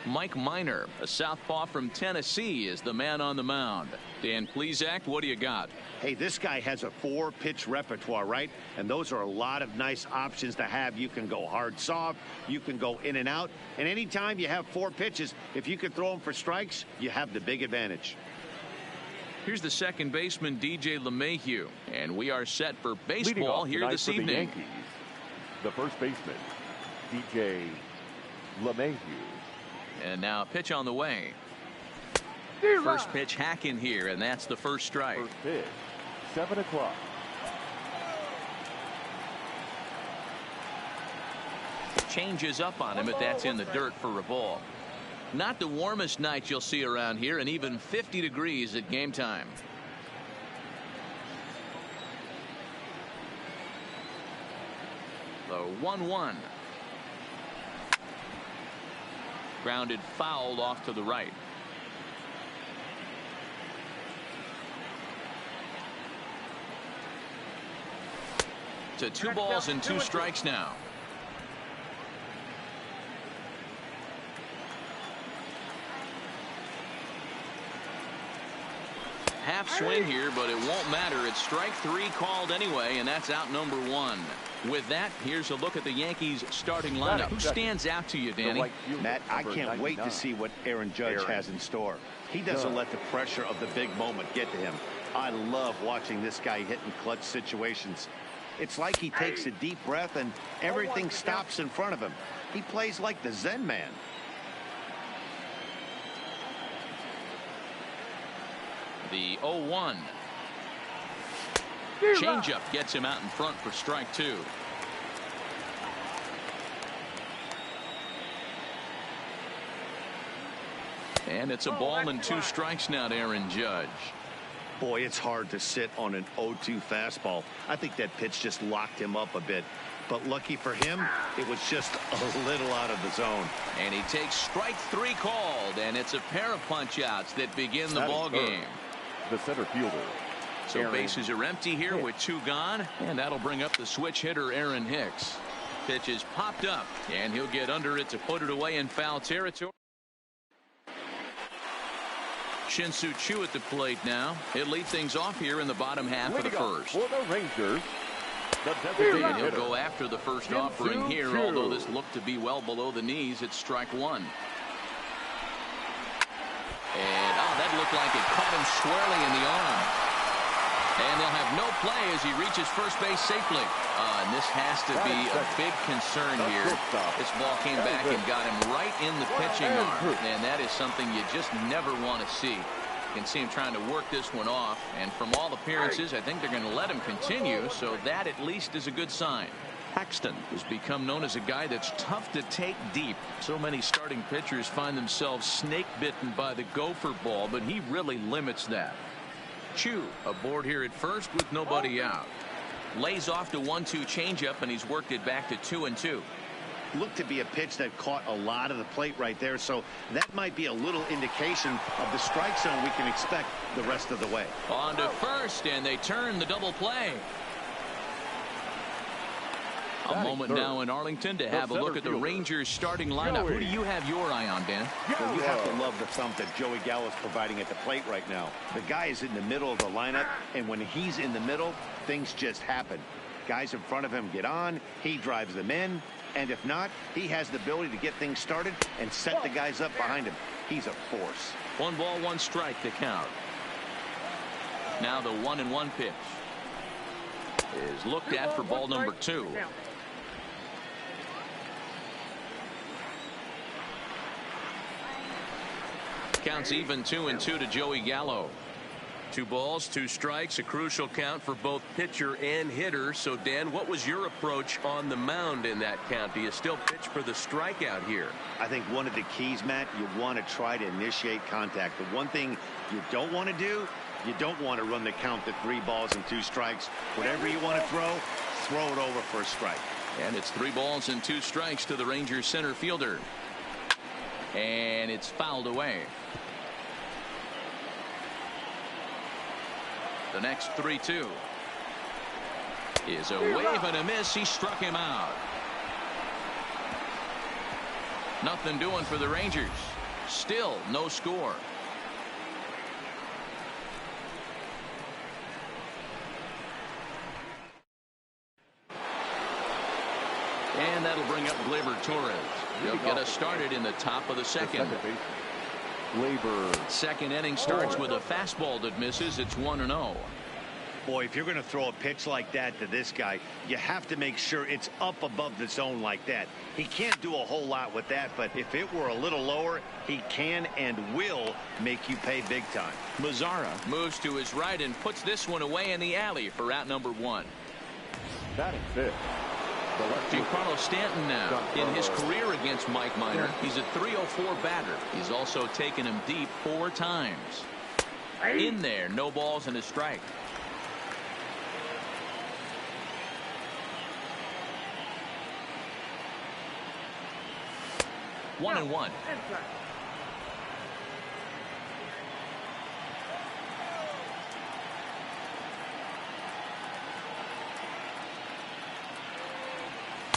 Mike Minor, a southpaw from Tennessee, is the man on the mound. Dan Plesac, what do you got? Hey, this guy has a 4-pitch repertoire, right? And those are a lot of nice options to have. You can go hard, soft. You can go in and out. And anytime you have 4 pitches, if you can throw them for strikes, you have the big advantage. Here's the second baseman, DJ LeMahieu. And we are set for baseball here this evening. The Yankees, the first baseman, DJ LeMahieu. And now a pitch on the way. First pitch hacking here, and that's the first strike. First pitch, 7 o'clock. Changes up on him, but that's in the dirt for a ball. Not the warmest night you'll see around here, and even 50 degrees at game time. The 1-1. Grounded fouled off to the right. To 2 balls and 2 strikes now. Half swing here, but it won't matter. It's strike 3 called anyway, and that's out number 1. With that, here's a look at the Yankees starting lineup. Who stands out to you, Danny? Matt, I can't wait to see what Aaron Judge has in store. He doesn't let the pressure of the big moment get to him. I love watching this guy hit in clutch situations. It's like he takes a deep breath and everything stops in front of him. He plays like the Zen man. The 0-1. Changeup gets him out in front for strike 2. And it's a ball and 2 strikes now to Aaron Judge. Boy, it's hard to sit on an 0-2 fastball. I think that pitch just locked him up a bit. But lucky for him, it was just a little out of the zone. And he takes strike 3 called, and it's a pair of punch-outs that begin the ball game. The center fielder. So Aaron bases are empty here with 2 gone, and that'll bring up the switch hitter Aaron Hicks. Pitch is popped up, and he'll get under it to put it away in foul territory. Shin-Soo Choo at the plate now. He'll lead things off here in the bottom half of the first. For the Rangers, and he'll go after the first offering here, although this looked to be well below the knees. It's strike 1. And that looked like it caught him squarely in the arm. And they'll have no play as he reaches first base safely. And this has to be a big concern here. This ball came back and got him right in the pitching arm. And that is something you just never want to see. You can see him trying to work this one off. And from all appearances, I think they're going to let him continue. So that at least is a good sign. Paxton has become known as a guy that's tough to take deep. So many starting pitchers find themselves snake bitten by the gopher ball, but he really limits that. Choo aboard here at first with nobody out. Lays off to 1-2 changeup, and he's worked it back to 2-2. Looked to be a pitch that caught a lot of the plate right there, so that might be a little indication of the strike zone we can expect the rest of the way. On to first, and they turn the double play. A moment now in Arlington to have a look at the Rangers starting lineup. Who do you have your eye on, Dan? Well, you have to love the thump that Joey Gallo is providing at the plate right now. The guy is in the middle of the lineup, and when he's in the middle, things just happen. Guys in front of him get on, he drives them in, and if not, he has the ability to get things started and set the guys up behind him. He's a force. 1 ball, 1 strike to count. Now the 1-1 pitch is looked at for ball number 2. Counts even 2-2 to Joey Gallo. 2 balls, 2 strikes, a crucial count for both pitcher and hitter. So, Dan, what was your approach on the mound in that count? Do you still pitch for the strikeout here? I think one of the keys, Matt, you want to try to initiate contact. The one thing you don't want to do, you don't want to run the count to 3 balls and 2 strikes. Whatever you want to throw it over for a strike. And it's 3 balls and 2 strikes to the Rangers center fielder. And it's fouled away. The next 3-2 is a wave and a miss. He struck him out. Nothing doing for the Rangers. Still no score. And that'll bring up Gleyber Torres. He'll get us started in the top of the second. Second inning starts with a fastball that misses. It's 1-0. Boy, if you're going to throw a pitch like that to this guy, you have to make sure it's up above the zone like that. He can't do a whole lot with that, but if it were a little lower, he can and will make you pay big time. Mazzara moves to his right and puts this one away in the alley for out number 1. Batting fifth. Giancarlo Stanton now. In his career against Mike Minor, he's a .304 batter. He's also taken him deep 4 times. In there, no balls and a strike. One and one.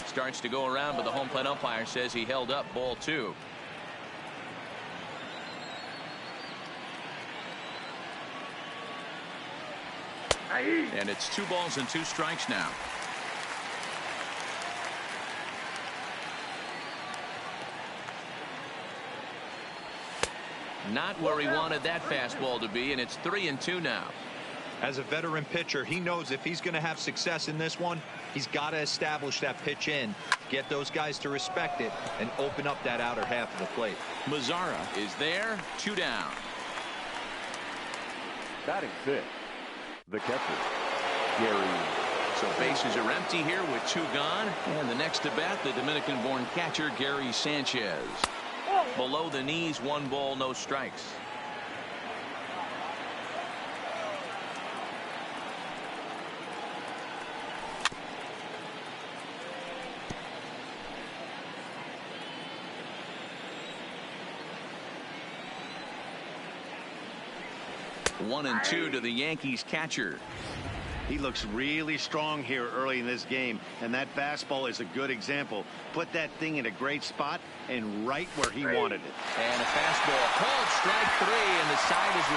Starts to go around, but the home plate umpire says he held up ball 2. And it's 2 balls and 2 strikes now. Not where he wanted that fastball to be, and it's 3-2 now. As a veteran pitcher, he knows if he's going to have success in this one, he's got to establish that pitch in, get those guys to respect it, and open up that outer half of the plate. Mazzara is there, 2 down. Batting fifth, the catcher, Gary. So bases are empty here with 2 gone. And the next to bat, the Dominican-born catcher, Gary Sanchez. Below the knees, 1 ball, no strikes. One and 2 to the Yankees catcher. He looks really strong here early in this game, and that fastball is a good example. Put that thing in a great spot and right where he wanted it. And a fastball called strike 3, and the side is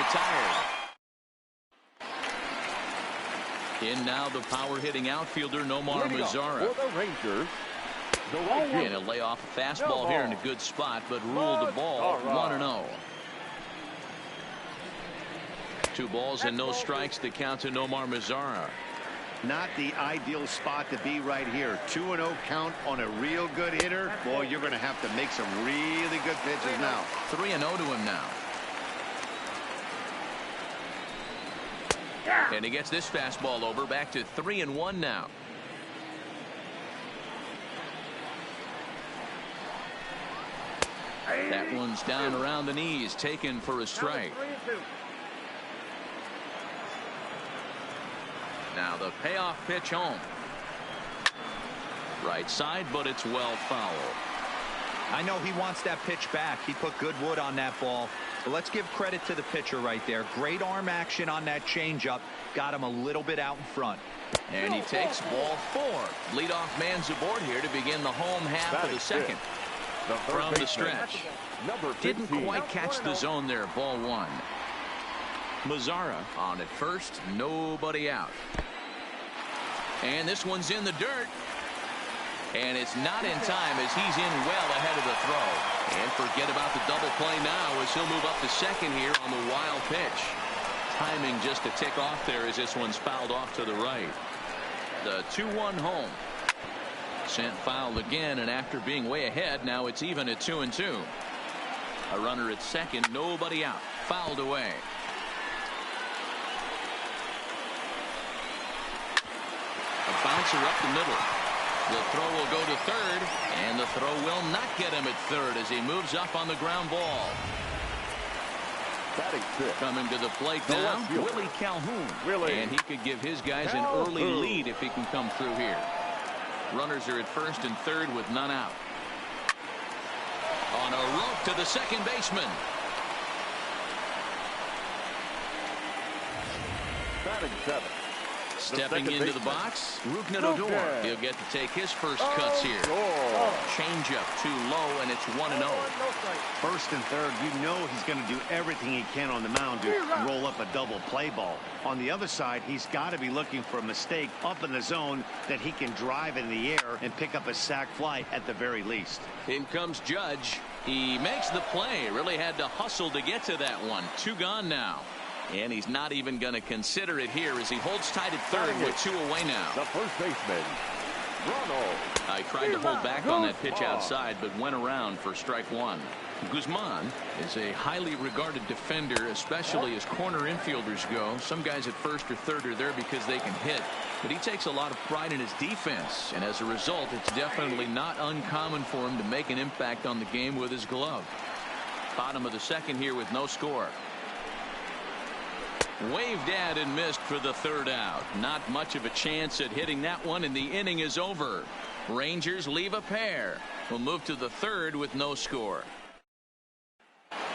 retired. In now the power-hitting outfielder Nomar Mazzara. For the Rangers, And a layoff fastball here in a good spot, but ruled the ball 1-0. 2 balls and no strikes to count to Nomar Mazzara. Not the ideal spot to be right here. 2-0 count on a real good hitter. Boy, you're going to have to make some really good pitches now. 3-0 to him now. And he gets this fastball over, back to 3-1 now. That one's down around the knees, taken for a strike. Now the payoff pitch home. Right side, but it's well foul. I know he wants that pitch back. He put good wood on that ball. But let's give credit to the pitcher right there. Great arm action on that changeup. Got him a little bit out in front. And he takes ball 4. Leadoff man's aboard here to begin the home half of the second. From the stretch. Didn't quite catch the zone there. Ball 1. Mazzara on at first, nobody out. And this one's in the dirt. And it's not in time as he's in well ahead of the throw. And forget about the double play now as he'll move up to second here on the wild pitch. Timing just a tick off there as this one's fouled off to the right. The 2-1 home. Sent fouled again, and after being way ahead, now it's even at 2-2. A runner at second, nobody out. Fouled away. A bouncer up the middle. The throw will go to third, and the throw will not get him at third as he moves up on the ground ball. Coming to the plate now, Willie Calhoun. And he could give his guys an early lead if he can come through here. Runners are at first and third with none out. On a rope to the second baseman. Batting 7th, Stepping into the box, Ruknadodor. He'll get to take his first cuts here. Changeup too low, and it's 1-0. First and third, you know he's going to do everything he can on the mound to roll up a double play ball. On the other side, he's got to be looking for a mistake up in the zone that he can drive in the air and pick up a sac fly at the very least. In comes Judge. He makes the play. Really had to hustle to get to that one. 2 gone now. And he's not even going to consider it here as he holds tight at third with 2 away now. The first baseman, Ronald. I tried to hold back on that pitch outside, but went around for strike 1. Guzman is a highly regarded defender, especially as corner infielders go. Some guys at first or third are there because they can hit, but he takes a lot of pride in his defense, and as a result, it's definitely not uncommon for him to make an impact on the game with his glove. Bottom of the second here with no score. Waved at and missed for the 3rd out. Not much of a chance at hitting that one, and the inning is over. Rangers leave a pair. We'll move to the 3rd with no score.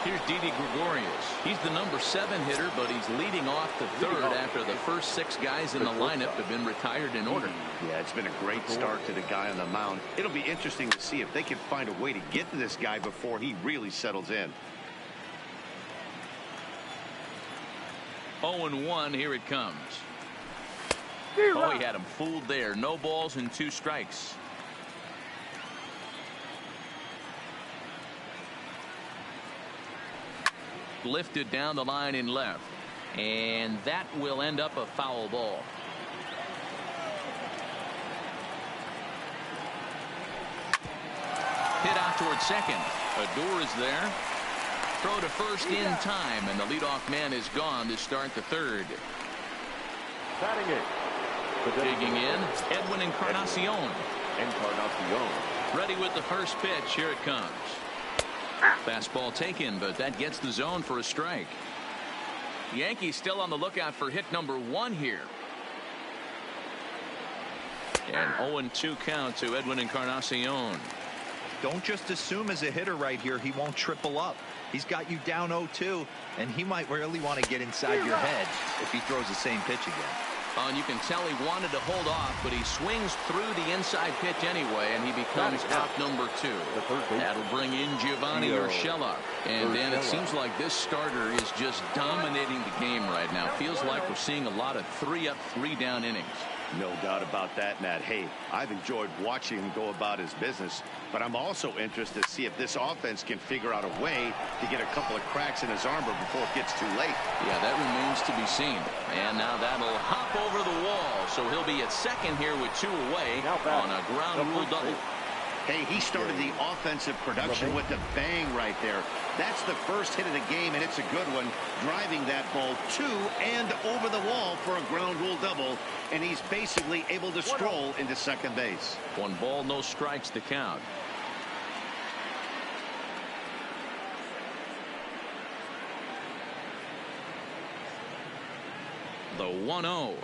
Here's Didi Gregorius. He's the number 7 hitter, but he's leading off the 3rd after the first 6 guys in the lineup have been retired in order. Yeah, it's been a great start to the guy on the mound. It'll be interesting to see if they can find a way to get to this guy before he really settles in. 0-1, here it comes. Oh, he had him fooled there. No balls and 2 strikes. Lifted down the line in left, and that will end up a foul ball. Hit out towards second. Adore is there. Throw to first in time, and the leadoff man is gone to start the 3rd. Batting it. Digging in, Edwin Encarnacion. Encarnacion. Ready with the first pitch. Here it comes. Fastball taken, but that gets the zone for a strike. Yankees still on the lookout for hit number 1 here. And 0-2 count to Edwin Encarnacion. Don't just assume as a hitter right here he won't triple up. He's got you down 0-2, and he might really want to get inside your head if he throws the same pitch again. And you can tell he wanted to hold off, but he swings through the inside pitch anyway, and he becomes out number 2. That'll bring in Giovanni Urshela. And then it seems like this starter is just dominating the game right now. Feels like we're seeing a lot of 3-up, 3-down innings. No doubt about that, Matt. Hey, I've enjoyed watching him go about his business, but I'm also interested to see if this offense can figure out a way to get a couple of cracks in his armor before it gets too late. Yeah, that remains to be seen. And now that'll hop over the wall, so he'll be at second here with 2 away on a ground rule double. Hey, he started the offensive production with a bang right there. That's the first hit of the game, and it's a good one. Driving that ball to and over the wall for a ground rule double, and he's basically able to stroll into second base. 1 ball, no strikes to count. The 1-0.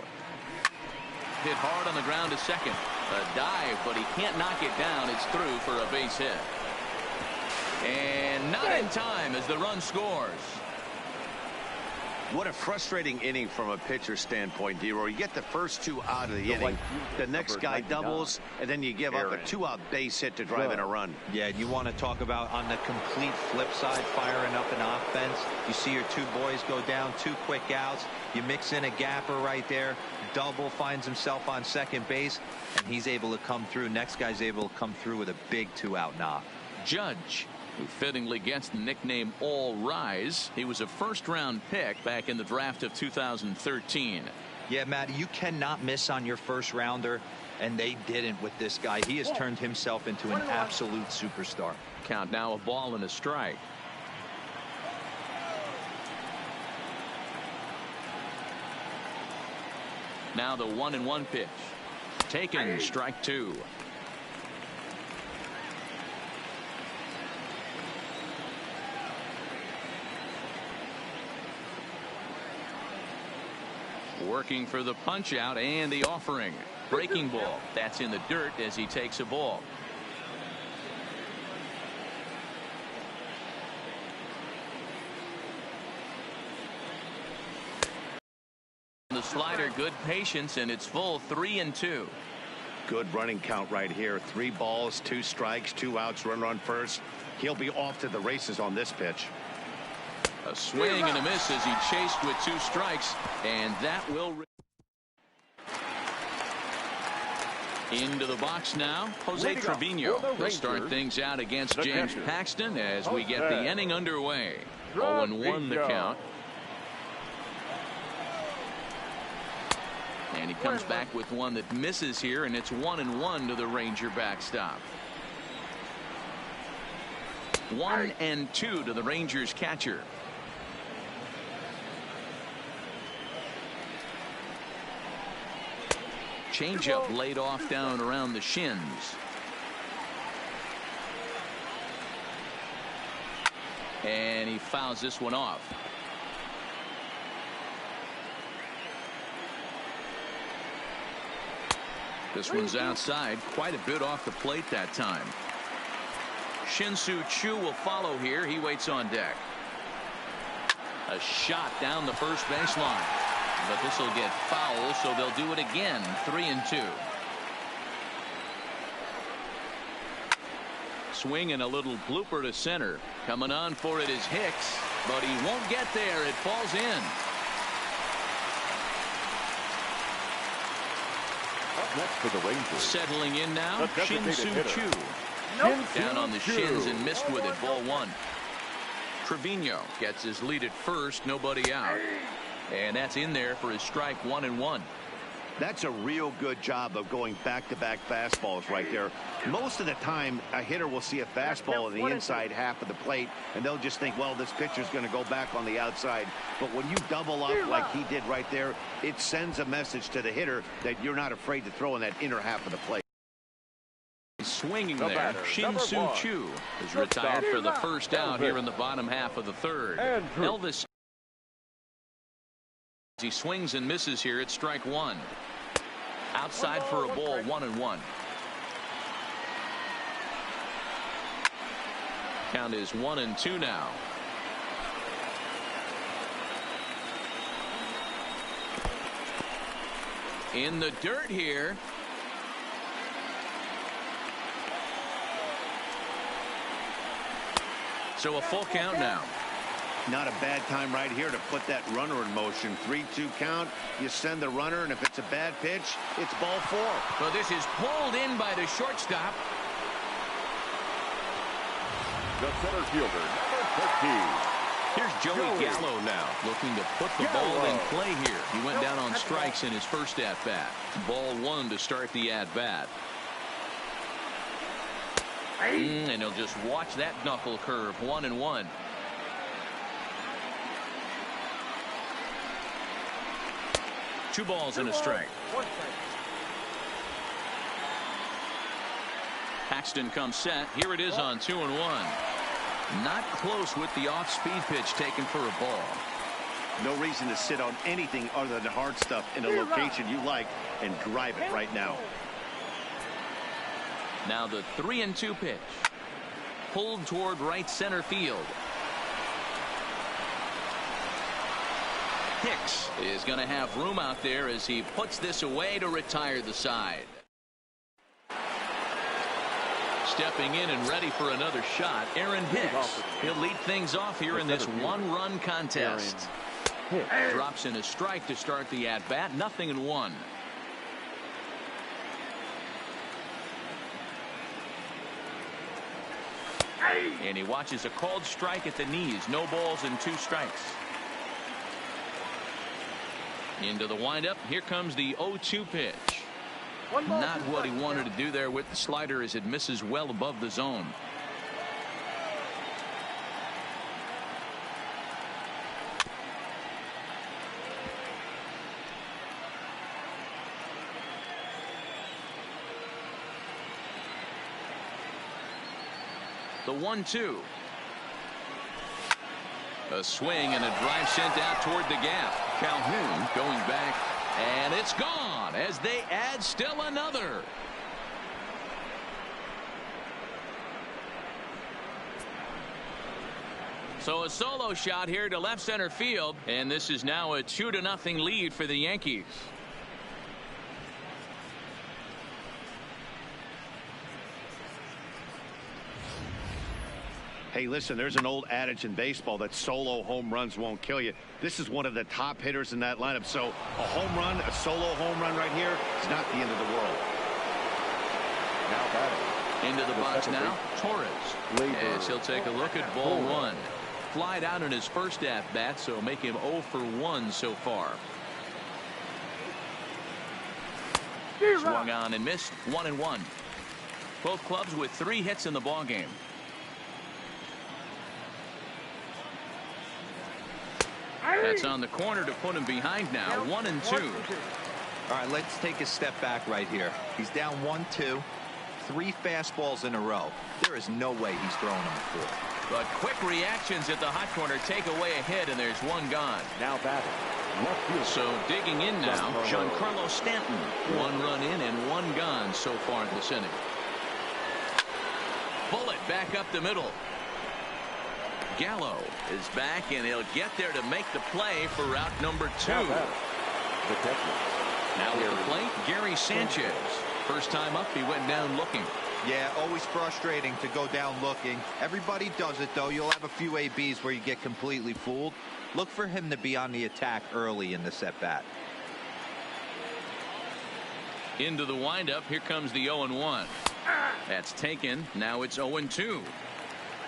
Hit hard on the ground to second. A dive, but he can't knock it down. It's through for a base hit. And not in time as the run scores. What a frustrating inning from a pitcher standpoint, D-Roy. You get the first 2 out of the inning. The next guy doubles, and then you give up a 2-out base hit to drive in a run. Yeah, you want to talk about on the complete flip side, firing up an offense. You see your 2 boys go down, 2 quick outs. You mix in a gapper right there. Double, finds himself on second base, and he's able to come through. Next guy's able to come through with a big 2-out knock. Judge, who fittingly gets the nickname All Rise. He was a first-round pick back in the draft of 2013. Yeah, Matt, you cannot miss on your first rounder, and they didn't with this guy. He has turned himself into an absolute superstar. Count now, a ball and a strike. Now the 1-1 pitch. Taken, strike 2. Working for the punch out and the offering. Breaking ball. That's in the dirt as he takes a ball. The slider, good patience, and it's full 3-2. Good running count right here. 3 balls, 2 strikes, 2 outs, runner on first. He'll be off to the races on this pitch. A swing and a miss as he chased with 2 strikes, and that will. Into the box now, Jose Trevino. They'll start things out against James Paxton as we get the inning underway. 0-1 the count. And he comes back with one that misses here, and it's 1-1 to the Ranger backstop. 1-2 to the Rangers catcher. Changeup laid off down around the shins. And he fouls this one off. This one's outside, quite a bit off the plate that time. Shin-Soo Choo will follow here. He waits on deck. A shot down the first baseline. But this will get foul, so they'll do it again. 3-2. Swing and a little blooper to center. Coming on for it is Hicks, but he won't get there. It falls in. Up next for the Rangers. Settling in now, Shin-Soo Choo. Down on the shins and missed with it. Ball 1. Trevino gets his lead at first. Nobody out. And that's in there for his strike 1-1. That's a real good job of going back-to-back fastballs right there. Most of the time, a hitter will see a fastball in the inside half of the plate, and they'll just think, well, this pitcher's going to go back on the outside. But when you double up like he did right there, it sends a message to the hitter that you're not afraid to throw in that inner half of the plate. Swinging there, Shin-Soo Choo is retired for the first out here in the bottom half of the third. Elvis. He swings and misses here at strike 1. Outside for a ball, 1-1. Count is 1-2 now. In the dirt here. So a full count now. Not a bad time right here to put that runner in motion. 3-2 count. You send the runner, and if it's a bad pitch, it's ball 4. So this is pulled in by the shortstop. The center fielder, number 15. Here's Joey Gallo now, looking to put the ball in play here. He went down on strikes in his first at-bat. Ball 1 to start the at-bat. And he'll just watch that knuckle curve. 1-1. Two balls and a strike. Paxton comes set. Here it is on 2-1. Not close with the off-speed pitch taken for a ball. No reason to sit on anything other than hard stuff in a location you like and drive it right now. Now the 3-2 pitch. Pulled toward right center field. Hicks is going to have room out there as he puts this away to retire the side. Stepping in and ready for another shot, Aaron Hicks. He'll lead things off here in this one-run contest. Drops in a strike to start the at-bat. 0-1. And he watches a called strike at the knees. No balls and 2 strikes. Into the windup. Here comes the 0-2 pitch. Not what he wanted to do there with the slider as it misses well above the zone. The 1-2. A swing and a drive sent out toward the gap. Calhoun going back, and it's gone as they add still another. So a solo shot here to left center field, and this is now a 2-0 lead for the Yankees. Hey, listen, there's an old adage in baseball that solo home runs won't kill you. This is one of the top hitters in that lineup. So a home run, a solo home run right here is not the end of the world. Now batting. Into the box now, Torres. As he'll take a look at ball one. Flied out in his first at-bat, so make him 0 for 1 so far. Swung on and missed, 1-1. Both clubs with 3 hits in the ballgame. That's on the corner to put him behind now, 1-2. All right, let's take a step back right here. He's down 1-2, 3 fastballs in a row. There is no way he's throwing them a 4. But quick reactions at the hot corner take away a hit, and there's 1 gone. Now batting. Left field. So digging in now, Giancarlo Stanton. 1 run in and 1 gone so far in this inning. Bullet back up the middle. Gallo is back, and he'll get there to make the play for route number 2. Now with the plate, Gary Sanchez. First time up, he went down looking. Yeah, always frustrating to go down looking. Everybody does it, though. You'll have a few ABs where you get completely fooled. Look for him to be on the attack early in this at-bat. Into the windup, here comes the 0-1. That's taken. Now it's 0-2.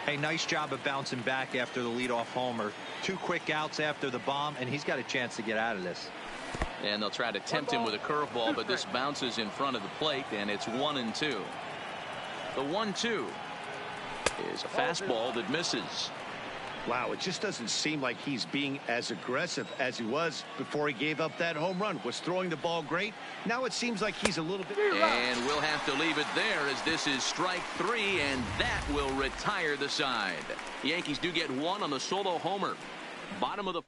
Hey, nice job of bouncing back after the leadoff homer. 2 quick outs after the bomb, and he's got a chance to get out of this. And they'll try to tempt him with a curveball, but this bounces in front of the plate, and it's 1-2. The 1-2 is a fastball that misses. Wow, it just doesn't seem like he's being as aggressive as he was before he gave up that home run. Was throwing the ball great. Now it seems like he's a little bit. And we'll have to leave it there as this is strike 3, and that will retire the side. The Yankees do get 1 on the solo homer. Bottom of the.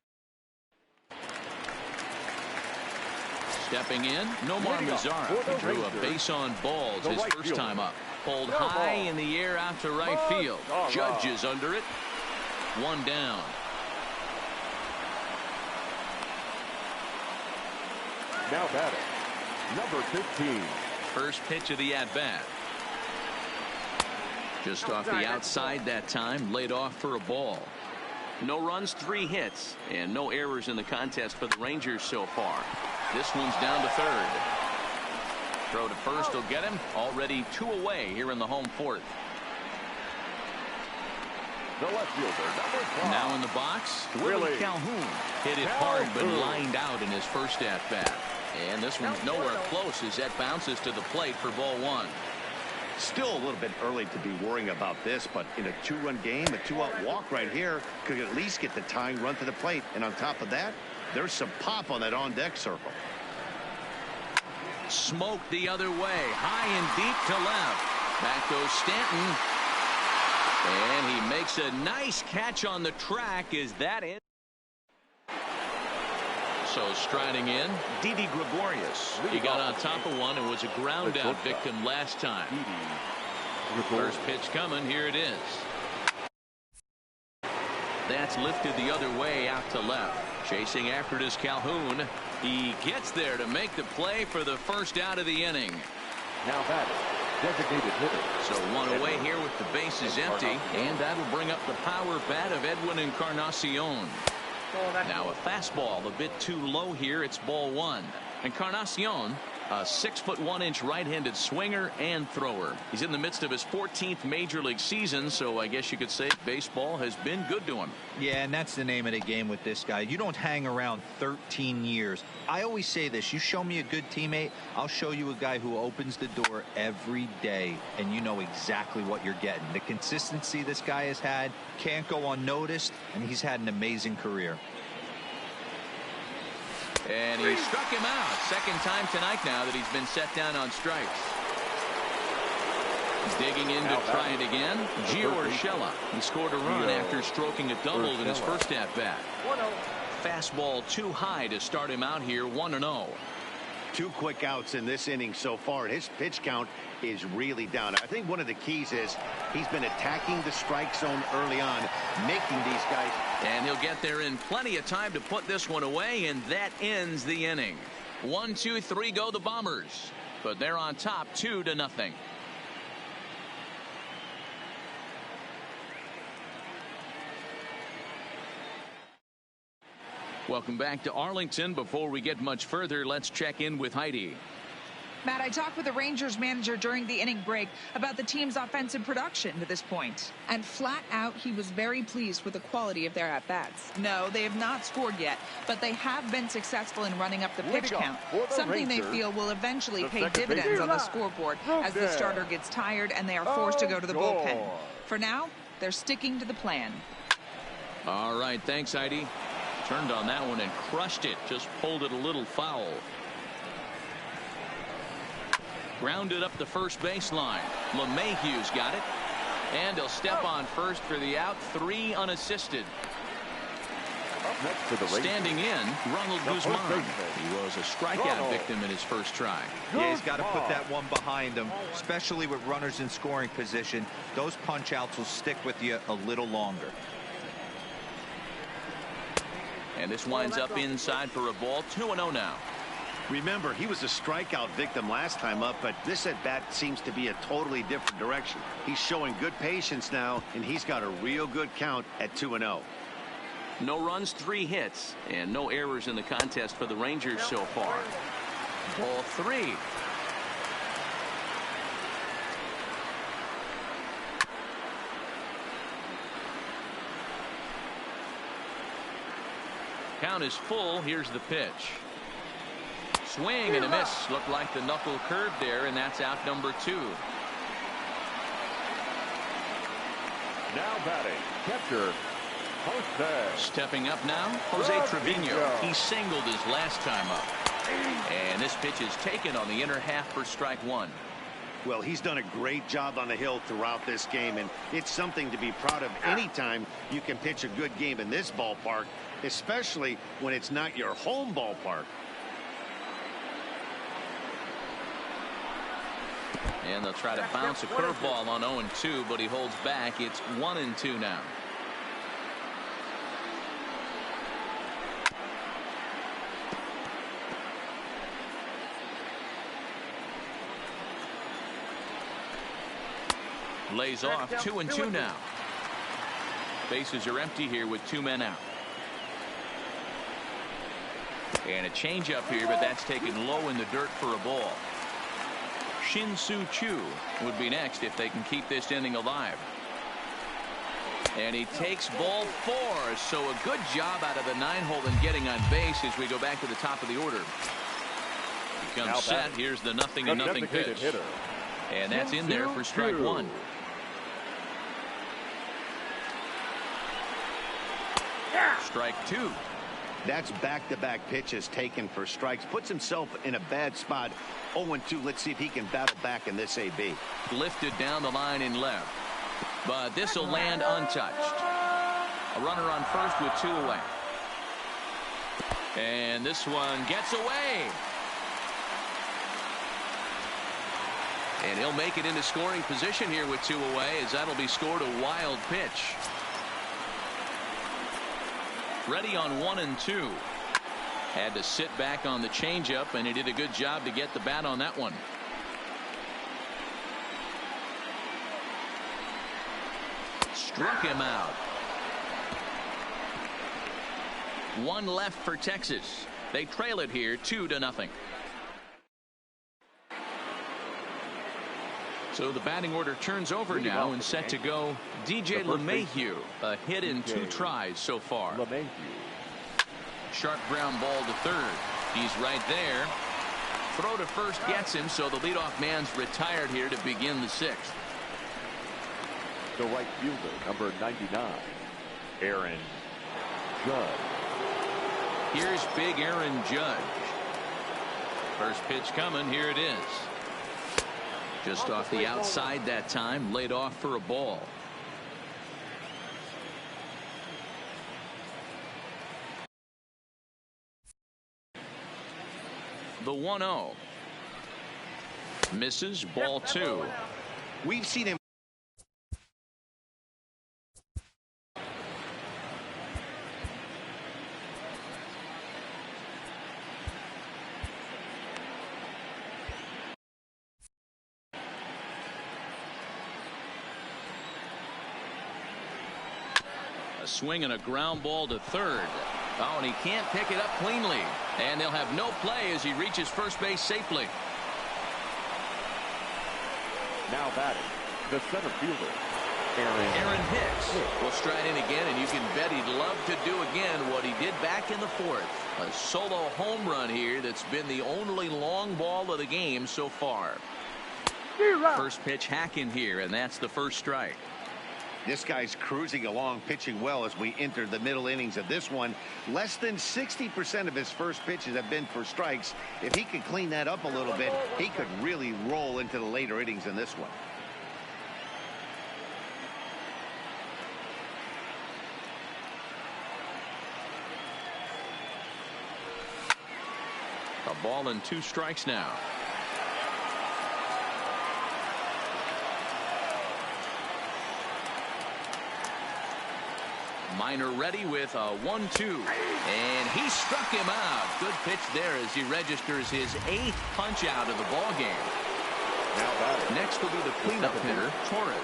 Stepping in, Nomar Mazara. He drew a base on balls his first time up. Pulled high in the air out to right field. Judge is under it. 1 down. Now batting. Number 15. First pitch of the at-bat. Just off the outside that time, laid off for a ball. No runs, 3 hits, and no errors in the contest for the Rangers so far. This one's down to third. Throw to first will get him. Already 2 away here in the home 4th. The left fielder, number 5. Now in the box, Willie Calhoun. Hit it hard, but lined out in his first at-bat. And this one's nowhere close as that bounces to the plate for ball 1. Still a little bit early to be worrying about this, but in a 2-run game, a 2-out walk right here could at least get the tying run to the plate. And on top of that, there's some pop on that on-deck circle. Smoked the other way, high and deep to left. Back goes Stanton. And he makes a nice catch on the track. Is that it? So striding in, Didi Gregorius. He got on top of one and was a ground out victim last time. First pitch coming. Here it is. That's lifted the other way out to left. Chasing after it is Calhoun. He gets there to make the play for the first out of the inning. Now batting. Designated hitter. So 1 away here with the bases empty, and that'll bring up the power bat of Edwin Encarnacion. Now a fastball a bit too low here. It's ball 1. Encarnacion, a 6'1" right-handed swinger and thrower. He's in the midst of his 14th major league season, so I guess you could say baseball has been good to him. Yeah, and that's the name of the game with this guy. You don't hang around 13 years. I always say this: you show me a good teammate, I'll show you a guy who opens the door every day, and you know exactly what you're getting. The consistency this guy has had can't go unnoticed, and he's had an amazing career. And he struck him out. Second time tonight now that he's been set down on strikes. Digging in to try it again. Gio Urshela. He scored a run after stroking a double in his first at-bat. Fastball too high to start him out here, 1-0. 2 quick outs in this inning so far, and his pitch count is really down. I think one of the keys is he's been attacking the strike zone early on, making these guys. And he'll get there in plenty of time to put this one away, and that ends the inning. 1, 2, 3 go the Bombers, but they're on top 2-0. Welcome back to Arlington. Before we get much further, let's check in with Heidi. Matt, I talked with the Rangers manager during the inning break about the team's offensive production to this point. And flat out, he was very pleased with the quality of their at-bats. No, they have not scored yet, but they have been successful in running up the pitch count, something they feel will eventually pay dividends on the scoreboard as the starter gets tired and they are forced to go to the bullpen. For now, they're sticking to the plan. All right, thanks, Heidi. Turned on that one and crushed it. Just pulled it a little foul. Grounded up the first baseline. LeMahieu's got it. And he'll step on first for the out. 3 unassisted. Next for the Rangers, standing in, Ronald Guzman. He was a strikeout victim in his first try. Yeah, he's got to put that one behind him, especially with runners in scoring position. Those punch outs will stick with you a little longer. And this winds up inside for a ball. 2-0 now. Remember, he was a strikeout victim last time up, but this at-bat seems to be a totally different direction. He's showing good patience now, and he's got a real good count at 2-0. No runs, 3 hits, and no errors in the contest for the Rangers so far. Ball 3. Count is full. Here's the pitch. Swing and a miss. Looked like the knuckle curve there, and that's out number 2. now batting, catcher, Jose. Stepping up now, Jose Trevino. He singled his last time up. And this pitch is taken on the inner half for strike 1. Well, he's done a great job on the hill throughout this game, and it's something to be proud of anytime you can pitch a good game in this ballpark, especially when it's not your home ballpark. And they'll try to bounce a curveball on 0-2, but he holds back. It's 1-2 now. Lays off. 2-2 now. Bases are empty here with 2 men out. And a changeup here, but that's taken low in the dirt for a ball. Shin-Soo Choo would be next if they can keep this inning alive. And he takes ball 4. So a good job out of the 9-hole in getting on base as we go back to the top of the order. He comes set. Here's the 0-0 pitch. Hitter. And that's in there for strike 1. Strike 2. That's back-to-back pitches taken for strikes. Puts himself in a bad spot. 0-2. Let's see if he can battle back in this AB. Lifted down the line in left. But this will land untouched. A runner on first with 2 away. And this one gets away. And he'll make it into scoring position here with 2 away, as that'll be scored a wild pitch. Ready on 1-2. Had to sit back on the changeup, and he did a good job to get the bat on that one. Struck him out. 1 left for Texas. They trail it here 2-0. So the batting order turns over now and set to go. DJ LeMahieu, a hit in 2 tries so far. Sharp ground ball to third. He's right there. Throw to first gets him, so the leadoff man's retired here to begin the 6th. The right fielder, number 99, Aaron Judge. Here's big Aaron Judge. First pitch coming. Here it is. Just off the outside that time, laid off for a ball. The 1-0. Misses, ball 2. We've seen him. A swing and a ground ball to third. Oh, and he can't pick it up cleanly. And they'll have no play as he reaches first base safely. Now batting, the center fielder, Aaron Hicks will stride in again, and you can bet he'd love to do again what he did back in the fourth. A solo home run here that's been the only long ball of the game so far. First pitch hacking here, and that's the first strike. This guy's cruising along, pitching well as we enter the middle innings of this one. Less than 60% of his first pitches have been for strikes. If he could clean that up a little bit, he could really roll into the later innings in this one. A ball and 2 strikes now. Minor ready with a 1-2, and he struck him out. Good pitch there as he registers his 8th punch out of the ball game. now batting. Next will be the cleanup hitter, Torres.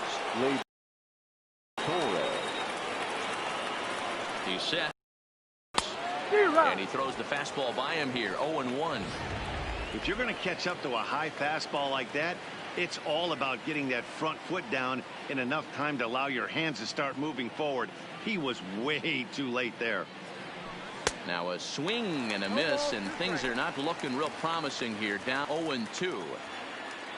He's set, and he throws the fastball by him here. 0-1. If you're going to catch up to a high fastball like that, it's all about getting that front foot down in enough time to allow your hands to start moving forward. He was way too late there. Now a swing and a miss, and things are not looking real promising here. Down 0-2.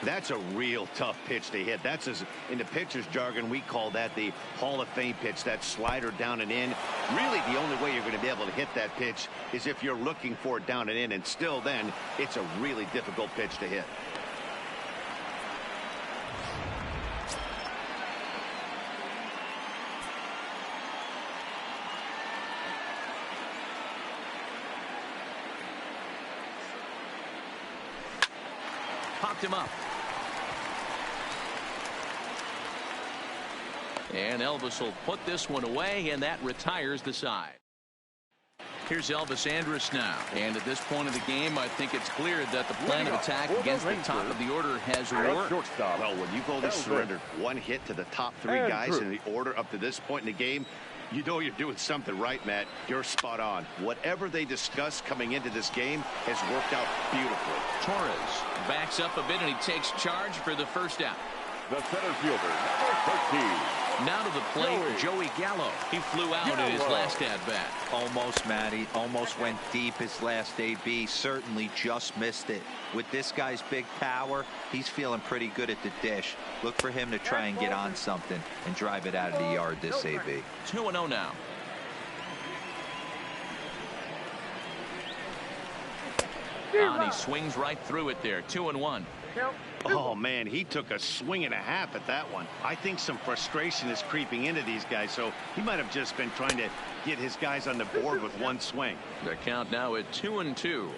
That's a real tough pitch to hit. That's, as in the pitcher's jargon, we call that the Hall of Fame pitch, that slider down and in. Really, the only way you're going to be able to hit that pitch is if you're looking for it down and in, and still then, it's a really difficult pitch to hit. Popped him up. And Elvis will put this one away, and that retires the side. Here's Elvis Andrus now. And at this point of the game, I think it's clear that the plan of attack against the top of the order has worked. Well, when you've only surrendered one hit to the top 3 guys in the order up to this point in the game, you know you're doing something right, Matt. You're spot on. Whatever they discussed coming into this game has worked out beautifully. Torres backs up a bit, and he takes charge for the first out. The center fielder, number 13. Now to the plate, Joey Gallo. He flew out in his last at-bat. Almost, Matty. Almost went deep his last AB. Certainly just missed it. With this guy's big power, he's feeling pretty good at the dish. Look for him to try and get on something and drive it out of the yard this AB. 2-0 now. And he swings right through it there. 2-1. Oh, man, he took a swing and a half at that one. I think some frustration is creeping into these guys, so he might have just been trying to get his guys on the board with one swing. The count now at 2-2.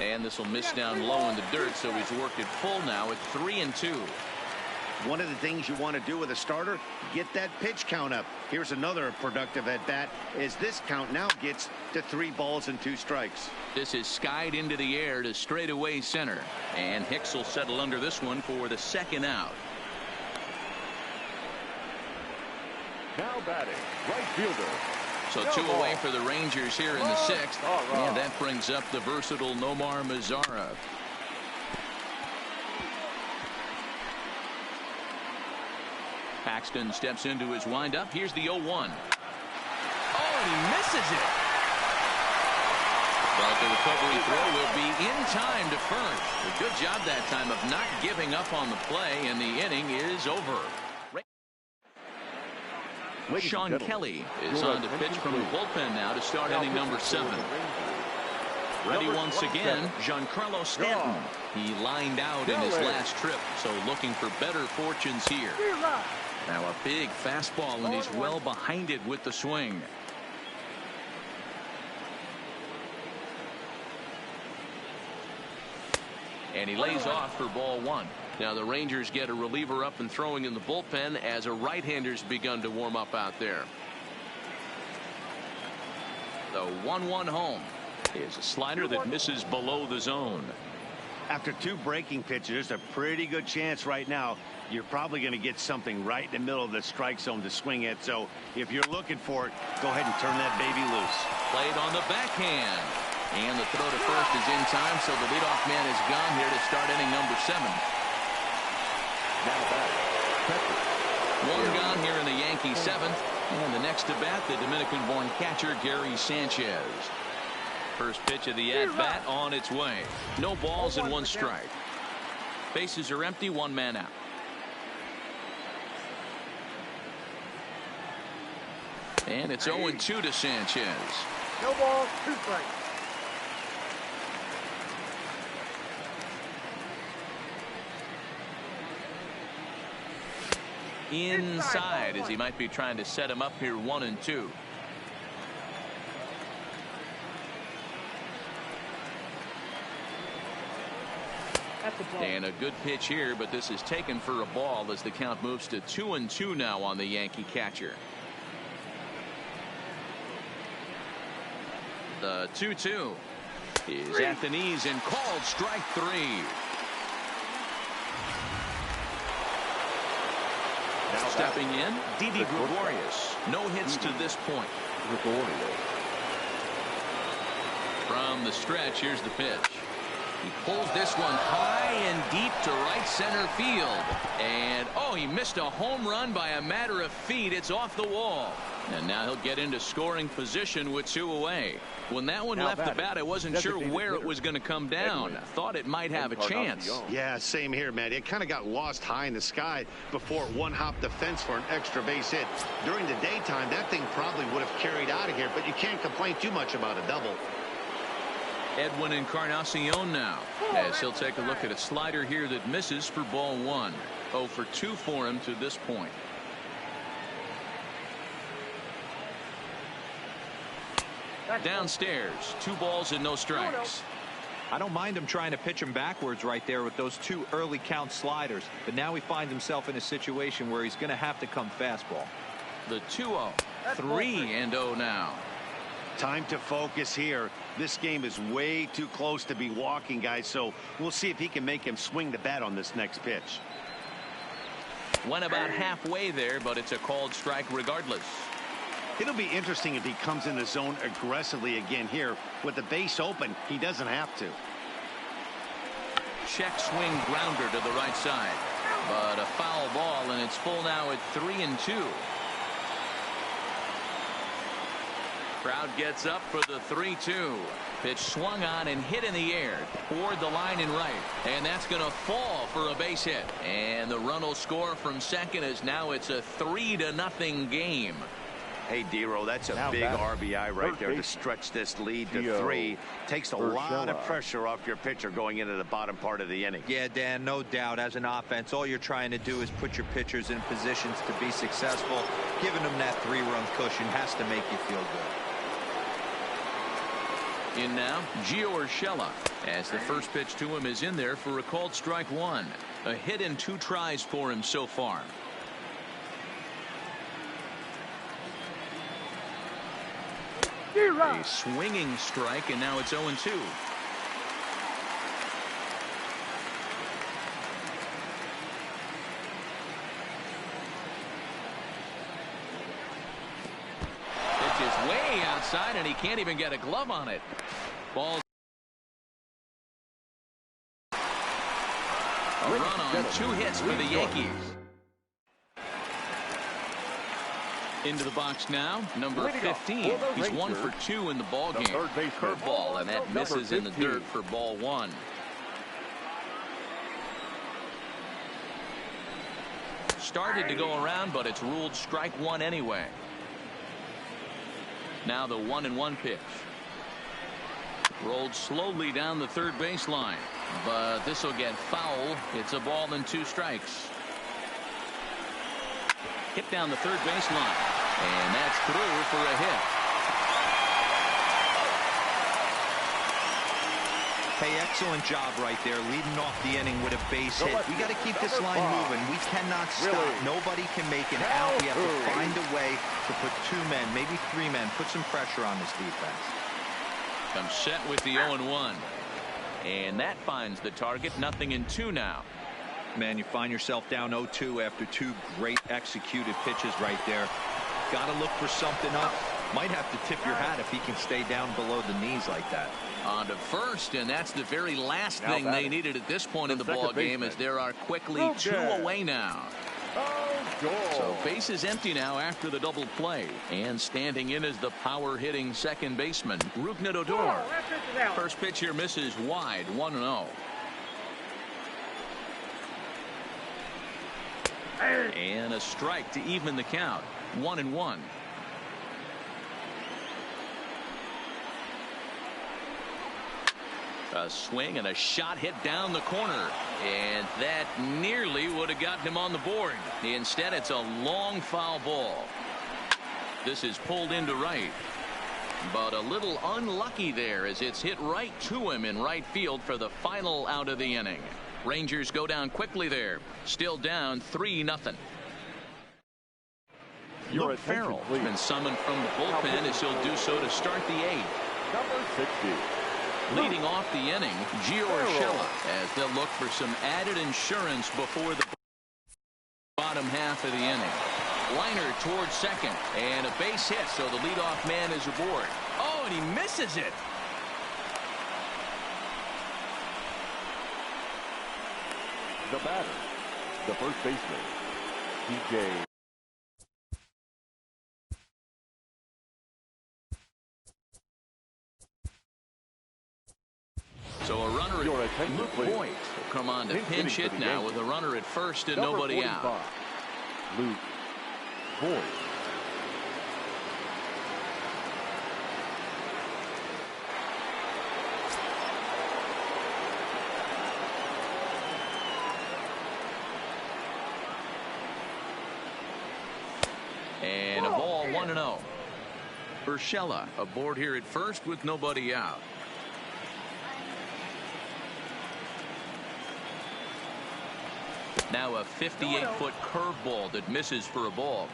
And this will miss down low in the dirt, so he's worked it full now at 3-2. One of the things you want to do with a starter, get that pitch count up. Here's another productive at bat as this count now gets to 3 balls and 2 strikes. This is skied into the air to straightaway center, and Hicks will settle under this one for the second out. Now batting, right fielder. So 2 away for the Rangers here in the 6th, and that brings up the versatile Nomar Mazara. Paxton steps into his windup. Here's the 0-1. Oh, and he misses it. But the recovery throw will be in time to first. A good job that time of not giving up on the play, and the inning is over. Sean Kelly is on to pitch from the bullpen now to start inning number 7. Ready once again, Giancarlo Stanton. He lined out in his last trip, so looking for better fortunes here. Now a big fastball, and he's well behind it with the swing. And he lays off for ball one. Now the Rangers get a reliever up and throwing in the bullpen as a right-hander's begun to warm up out there. The 1-1 home is a slider that misses below the zone. After two breaking pitches, there's a pretty good chance right now you're probably going to get something right in the middle of the strike zone to swing at. So if you're looking for it, go ahead and turn that baby loose. Played on the backhand. And the throw to first is in time, so the leadoff man is gone here to start inning number 7. One gone here in the Yankee 7th. And the next to bat, the Dominican-born catcher, Gary Sanchez. First pitch of the at-bat on its way. No balls and 1 strike. Bases are empty, 1 man out. And it's 0-2 to Sanchez. No balls, 2 strikes. Inside, as he might be trying to set him up here, 1-2. And a good pitch here, but this is taken for a ball as the count moves to 2-2 now on the Yankee catcher. The 2-2 is at the knees and called strike 3. Now stepping in, Didi Gregorius. No hits to this point. From the stretch, here's the pitch. He pulls this one high and deep to right center field. And, oh, he missed a home run by a matter of feet. It's off the wall. And now he'll get into scoring position with 2 away. When that one left the bat, I wasn't sure where it was going to come down. Thought it might have a chance. Yeah, same here, man. It kind of got lost high in the sky before it one-hopped the fence for an extra base hit. During the daytime, that thing probably would have carried out of here, but you can't complain too much about a double. Edwin Encarnacion now, as he'll take a look at a slider here that misses for ball 1. 0 for 2 for him to this point. Downstairs, 2 balls and no strikes. I don't mind him trying to pitch him backwards right there with those 2 early count sliders, but now he finds himself in a situation where he's going to have to come fastball. The 2-0, 3-0 now. Time to focus here. This game is way too close to be walking, guys, so we'll see if he can make him swing the bat on this next pitch. Went about halfway there, but it's a called strike regardless. It'll be interesting if he comes in the zone aggressively again here. With the base open, he doesn't have to. Check swing grounder to the right side, but a foul ball, and it's full now at 3-2. Crowd gets up for the 3-2. Pitch swung on and hit in the air toward the line and right, and that's going to fall for a base hit. And the run will score from second, as now it's a 3-0 game. Hey, D-Row, that's a big RBI right there to stretch this lead to 3. Takes a lot of pressure off your pitcher going into the bottom part of the inning. Yeah, Dan, no doubt. As an offense, all you're trying to do is put your pitchers in positions to be successful. Giving them that 3-run cushion has to make you feel good. In now, Gio Urshela, as the first pitch to him is in there for a called strike 1. A hit in 2 tries for him so far. A swinging strike, and now it's 0-2. Pitch is way outside, and he can't even get a glove on it. Ball. A run on 2 hits for the Yankees. Into the box now, number 15. He's 1 for 2 in the ball game. Curveball, and that misses in the dirt for ball 1. Started to go around, but it's ruled strike 1 anyway. Now the 1-1 pitch. Rolled slowly down the third baseline, but this will get foul. It's a ball and 2 strikes. Hit down the third baseline, and that's through for a hit. Hey, excellent job right there, leading off the inning with a base hit. We got to keep this line moving. We cannot stop. Nobody can make an out. We have to find a way to put 2 men, maybe 3 men, put some pressure on this defense. Comes set with the 0-1. And that finds the target. 0-2 now. Man, you find yourself down 0-2 after 2 great executed pitches right there. Got to look for something up. Might have to tip your hat if he can stay down below the knees like that. On to first, and that's the very last thing they needed at this point in the ball game, as there are quickly 2 away now. So bases empty now after the double play, and standing in is the power hitting second baseman Rougned Odor. First pitch here misses wide, 1-0. And a strike to even the count, 1-1. A swing and a shot hit down the corner, and that nearly would have gotten him on the board. Instead, it's a long foul ball. This is pulled into right, but a little unlucky there as it's hit right to him in right field for the final out of the inning. Rangers go down quickly there, still down 3-0. Luke Farrell has been summoned from the bullpen as he'll do so to start the 8th. Number 60. Leading off the inning, Gio Urshela, as they'll look for some added insurance before the bottom half of the inning. Liner towards second, and a base hit, so the leadoff man is aboard. Oh, and he misses it. The batter, the first baseman, TJ. So a runner at Luke Voigt will come on to pinch hit now with a runner at first and nobody out. Luke Voigt. And a ball, 1-0. Urshela aboard here at first with nobody out. Now a 58-foot curveball that misses for a ball.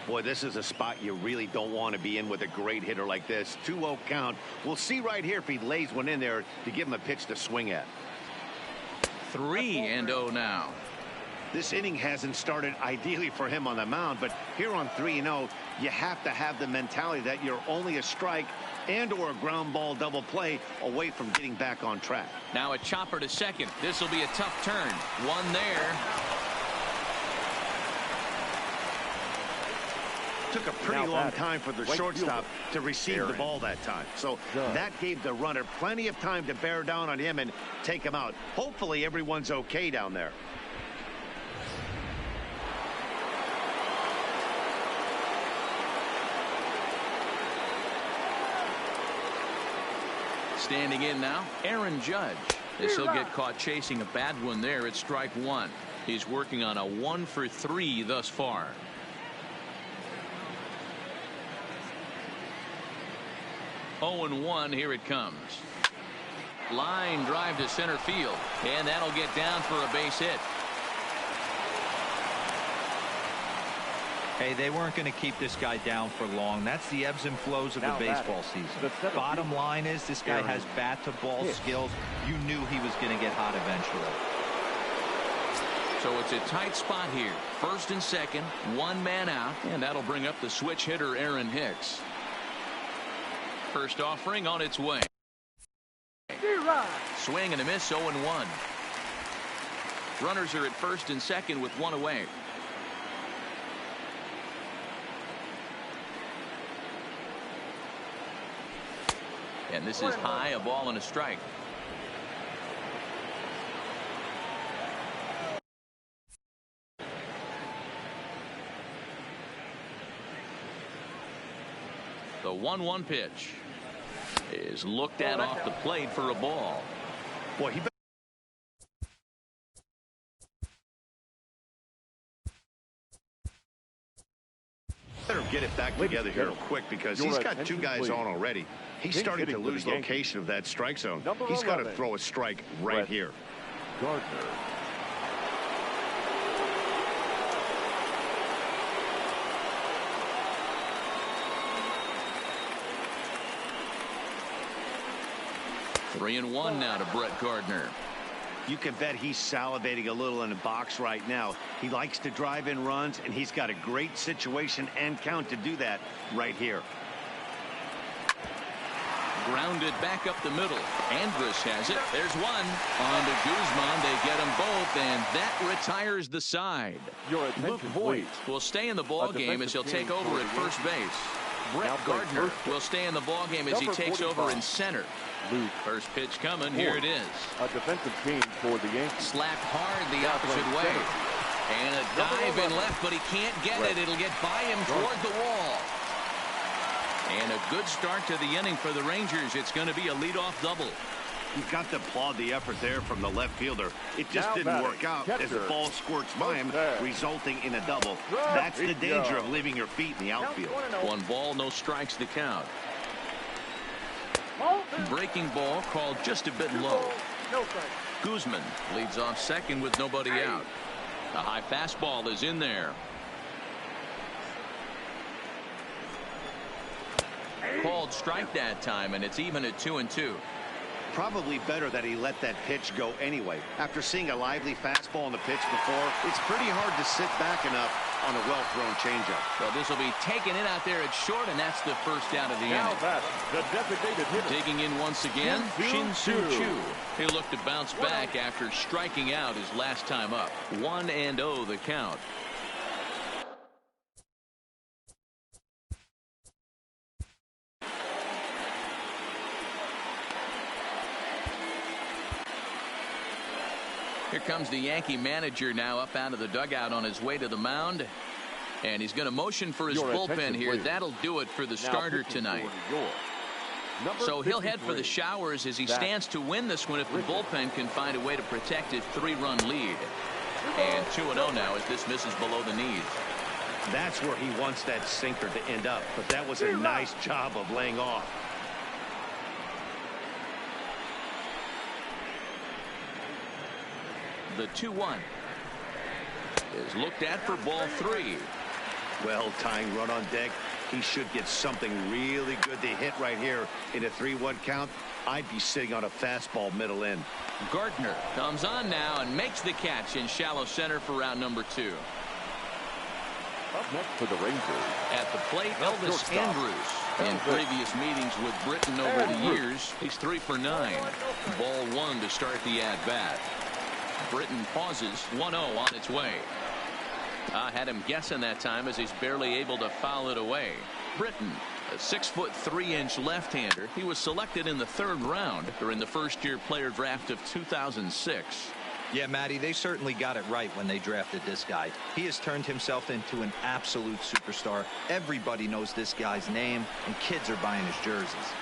Boy, this is a spot you really don't want to be in with a great hitter like this. 2-0 count. We'll see right here if he lays one in there to give him a pitch to swing at. 3-0 now. This inning hasn't started ideally for him on the mound, but here on 3-0, you have to have the mentality that you're only a strike and or a ground ball double play away from getting back on track. Now a chopper to second. This will be a tough turn. One there. Took a pretty long time for the shortstop to receive the ball that time. So that gave the runner plenty of time to bear down on him and take him out. Hopefully everyone's okay down there. Standing in now, Aaron Judge. This will get caught chasing a bad one there at strike 1. He's working on a 1-for-3 thus far. Oh, and 1, here it comes. Line drive to center field, and that'll get down for a base hit. Hey, they weren't going to keep this guy down for long. That's the ebbs and flows of the baseball season. Bottom line is this guy has bat-to-ball skills. You knew he was going to get hot eventually. So it's a tight spot here. First and second, 1 man out, and that'll bring up the switch hitter Aaron Hicks. First offering on its way. Swing and a miss, 0-1. Runners are at first and second with 1 away. And this is high, a ball and a strike. The 1-1 pitch is is looked at off the plate for a ball. Boy, he better get it back together here quick because he's got two guys on already. He's starting to lose location of that strike zone. He's got to throw a strike right here. Gardner. Three and one now to Brett Gardner. You can bet he's salivating a little in the box right now. He likes to drive in runs, and he's got a great situation and count to do that right here. Grounded back up the middle. Andrus has it. There's one. On to Guzman. They get them both, and that retires the side. Luke Voigt will stay in the ball game as he'll take over at first base. Brett Gardner will stay in the ball game as he takes over in center. First pitch coming. Here it is. A defensive team for the Yankees. Slapped hard the opposite way. And a dive in left, but he can't get it. It'll get by him toward the wall. And a good start to the inning for the Rangers. It's going to be a leadoff double. You've got to applaud the effort there from the left fielder. It just didn't work out as the ball squirts by him, resulting in a double. That's the danger of leaving your feet in the outfield. 1 ball, no strikes to count. Breaking ball called just a bit low. Guzman leads off second with nobody out. The high fastball is in there. Called strike that time, and it's even at 2-2. Probably better that he let that pitch go anyway. After seeing a lively fastball on the pitch before, it's pretty hard to sit back enough on a well-thrown changeup. Well, this will be taken in out there at short, and that's the first out of the inning. The designated hitter. Digging in once again, Shin-Soo Choo. He'll look to bounce back after striking out his last time up. 1-0 the count. Here comes the Yankee manager now up out of the dugout on his way to the mound. And he's going to motion for his bullpen here. That'll do it for the starter tonight. So he'll head for the showers as he stands to win this one if the bullpen can find a way to protect his 3-run lead. And 2-0 now as this misses below the knees. That's where he wants that sinker to end up. But that was a nice job of laying off. The 2-1 is looked at for ball 3. Well, tying run on deck. He should get something really good to hit right here in a 3-1 count. I'd be sitting on a fastball middle in. Gardner comes on now and makes the catch in shallow center for round number 2. Up next for the Rangers. At the plate, Elvis Andrus. In previous meetings with Britain over the years, he's 3 for 9. Ball 1 to start the at-bat. Britain pauses. 1-0 on its way. I had him guessing that time as he's barely able to foul it away. Britain, a 6'3" left-hander. He was selected in the 3rd round during the first-year player draft of 2006. Yeah, Matty, they certainly got it right when they drafted this guy. He has turned himself into an absolute superstar. Everybody knows this guy's name, and kids are buying his jerseys.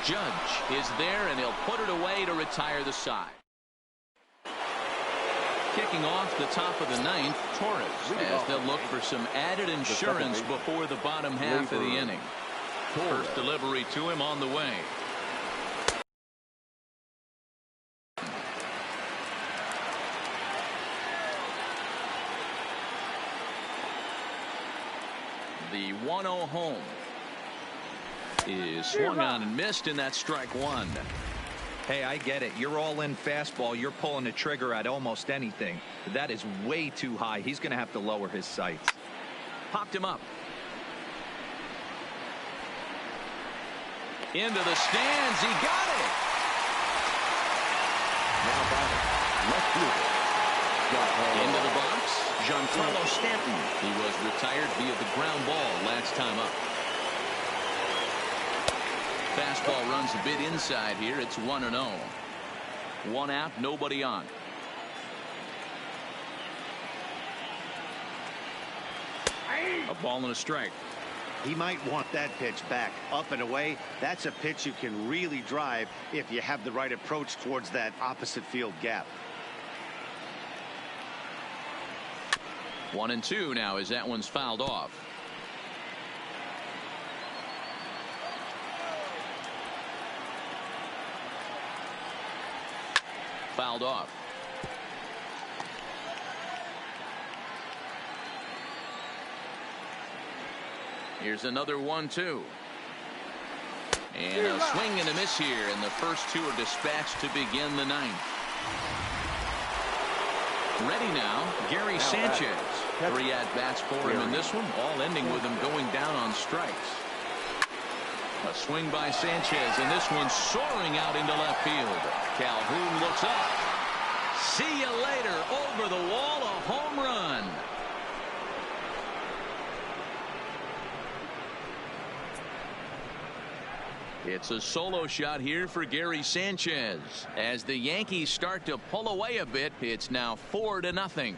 Judge is there, and he'll put it away to retire the side. Kicking off the top of the 9th, Torres, as they'll look for some added insurance before the bottom half of the inning. First delivery to him on the way. The 1-0 home is swung on and missed, and that's strike 1. Hey, I get it. You're all in fastball. You're pulling the trigger at almost anything. That is way too high. He's going to have to lower his sights. Popped him up. Into the stands. He got it. Now batting, left fielder. Into the box, Giancarlo Stanton. He was retired via the ground ball last time up. Fastball runs a bit inside here. It's 1-0. 1 out, nobody on. A ball and a strike. He might want that pitch back up and away. That's a pitch you can really drive if you have the right approach towards that opposite field gap. 1-2 now as that one's fouled off. Fouled off. Here's another 1-2. And a swing and a miss here, and the first two are dispatched to begin the ninth. Ready now, Gary Sanchez. 3 at-bats for him in this one, all ending with him going down on strikes. A swing by Sanchez, and this one soaring out into left field. Calhoun looks up. See you later. Over the wall, a home run. It's a solo shot here for Gary Sanchez. As the Yankees start to pull away a bit, it's now 4-0.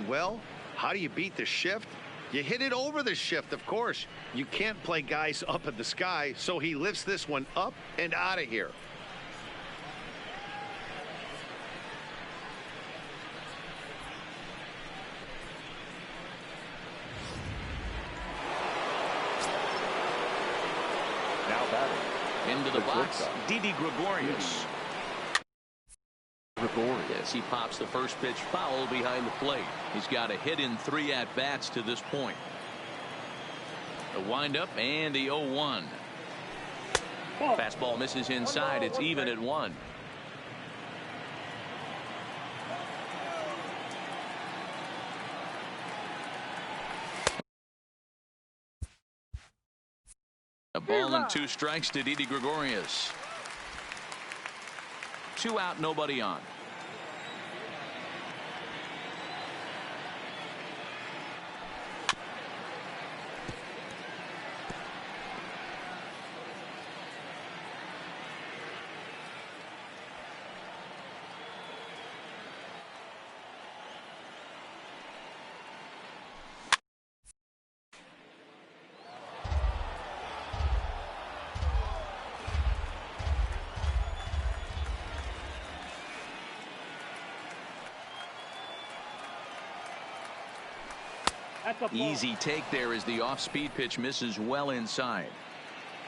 Well, how do you beat the shift? You hit it over the shift, of course. You can't play guys up in the sky, so he lifts this one up and out of here. Now batting. Into the box, Didi Gregorius. Yes, he pops the first pitch foul behind the plate. He's got a hit in 3 at-bats to this point. The windup and the 0-1. Fastball misses inside. It's even at 1. A ball and 2 strikes to Didi Gregorius. 2 out, nobody on. Easy take there as the off-speed pitch misses well inside.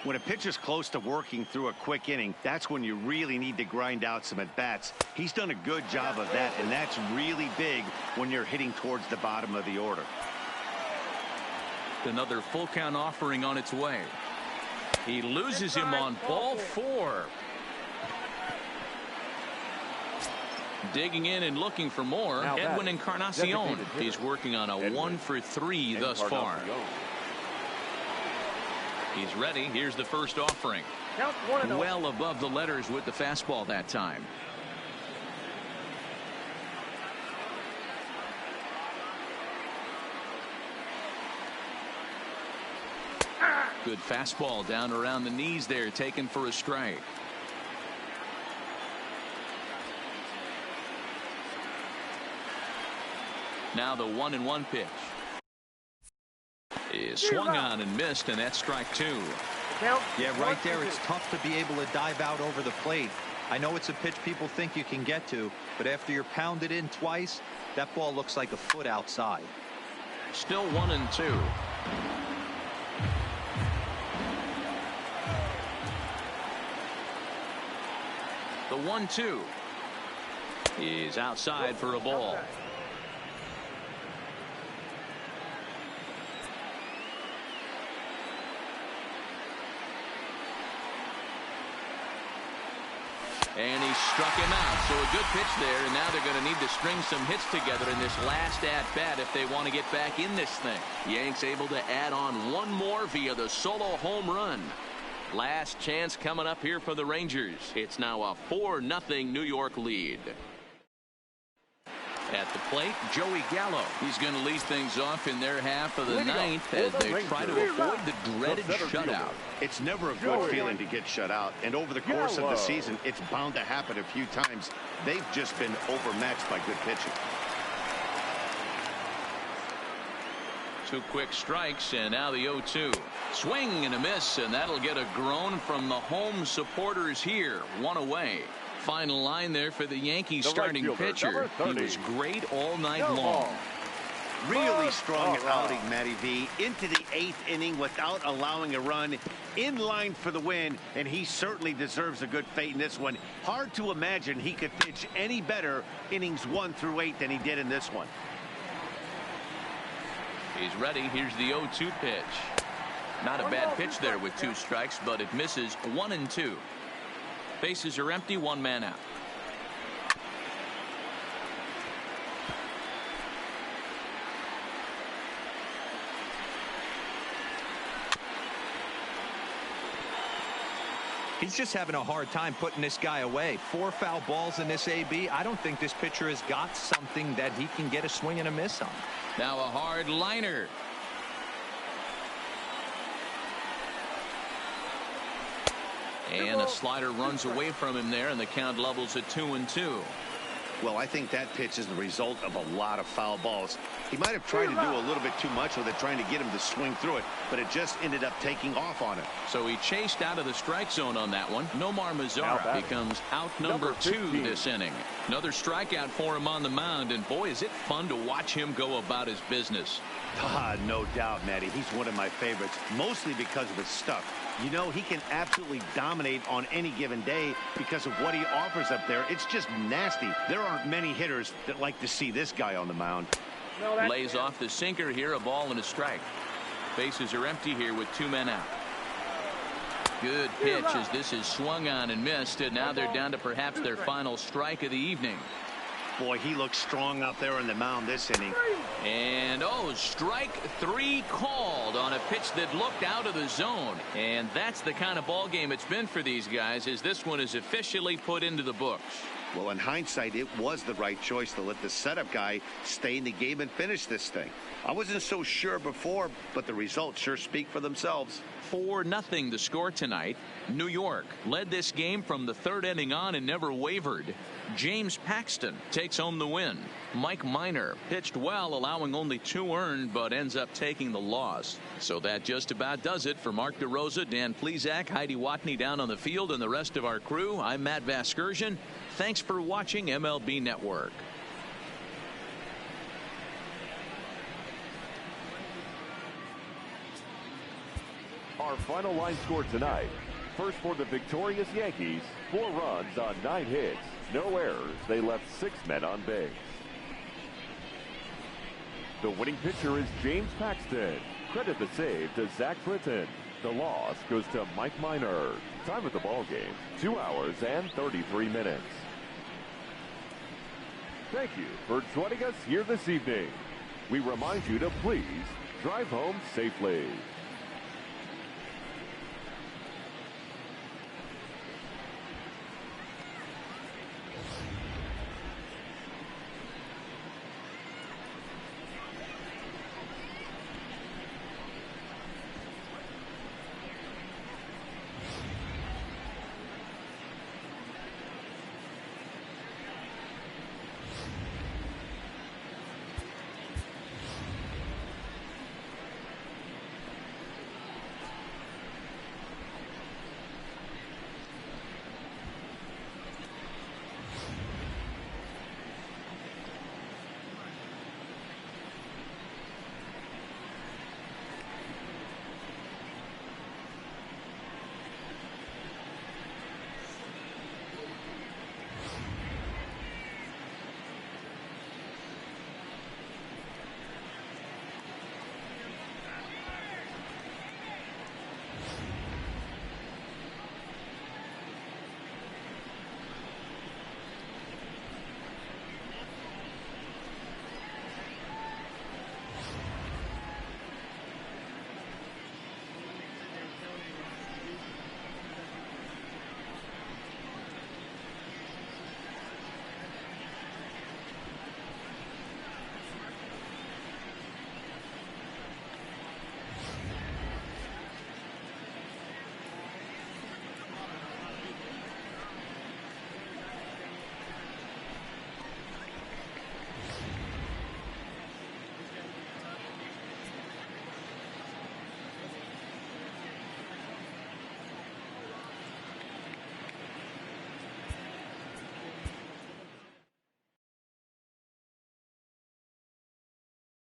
When a pitcher's close to working through a quick inning, that's when you really need to grind out some at-bats. He's done a good job of that, and that's really big when you're hitting towards the bottom of the order. Another full count offering on its way. He loses him on ball 4. Digging in and looking for more. Edwin Encarnacion. He's working on a 1 for 3 thus far. He's ready. Here's the first offering. Well above the letters with the fastball that time. Good fastball down around the knees there, taken for a strike. Now the 1-1 pitch is swung on and missed, and that's strike 2. Yeah, right there, it's tough to be able to dive out over the plate. I know it's a pitch people think you can get to, but after you're pounded in twice, that ball looks like a foot outside. Still 1-2. The 1-2 is outside for a ball. And he struck him out. So a good pitch there, and now they're going to need to string some hits together in this last at-bat if they want to get back in this thing. Yanks able to add on one more via the solo home run. Last chance coming up here for the Rangers. It's now a 4-0 New York lead. At the plate, Joey Gallo. He's going to lead things off in their half of the ninth as they try to avoid the dreaded shutout. It's never a good feeling to get shut out, and over the course of the season, it's bound to happen a few times. They've just been overmatched by good pitching. 2 quick strikes, and now the 0-2. Swing and a miss, and that'll get a groan from the home supporters here. 1 away. Final line there for the Yankees starting pitcher. He was great all night long. Really strong outing, Matty V. Into the 8th inning without allowing a run, in line for the win, and he certainly deserves a good fate in this one. Hard to imagine he could pitch any better innings 1 through 8 than he did in this one. He's ready. Here's the 0-2 pitch. Not a bad pitch there with 2 strikes, but it misses. 1-2. Bases are empty. 1 man out. He's just having a hard time putting this guy away. 4 foul balls in this AB. I don't think this pitcher has got something that he can get a swing and a miss on. Now a hard liner. And a slider runs away from him there, and the count levels at 2-2. Well, I think that pitch is the result of a lot of foul balls. He might have tried to do a little bit too much with it, trying to get him to swing through it, but it just ended up taking off on him. So he chased out of the strike zone on that one. Nomar Mazara becomes out number 2 this inning. Another strikeout for him on the mound, and boy, is it fun to watch him go about his business. No doubt, Matty. He's one of my favorites, mostly because of his stuff. You know, he can absolutely dominate on any given day because of what he offers up there. It's just nasty. There aren't many hitters that like to see this guy on the mound. Lays off the sinker here, a ball and a strike. Bases are empty here with 2 men out. Good pitch as this is swung on and missed, and now they're down to perhaps their final strike of the evening. Boy, he looks strong out there on the mound this inning. And strike 3 called on a pitch that looked out of the zone. And that's the kind of ball game it's been for these guys, as this one is officially put into the books. Well, in hindsight, it was the right choice to let the setup guy stay in the game and finish this thing. I wasn't so sure before, but the results sure speak for themselves. 4-0 the score tonight. New York led this game from the 3rd inning on and never wavered. James Paxton takes home the win. Mike Minor pitched well, allowing only 2 earned, but ends up taking the loss. So that just about does it for Mark DeRosa, Dan Plesac, Heidi Watney down on the field, and the rest of our crew. I'm Matt Vasgersian. Thanks for watching MLB Network. Our final line score tonight. First for the victorious Yankees, 4 runs on 9 hits. No errors. They left 6 men on base. The winning pitcher is James Paxton. Credit the save to Zach Britton. The loss goes to Mike Minor. Time of the ball game, 2 hours and 33 minutes. Thank you for joining us here this evening. We remind you to please drive home safely.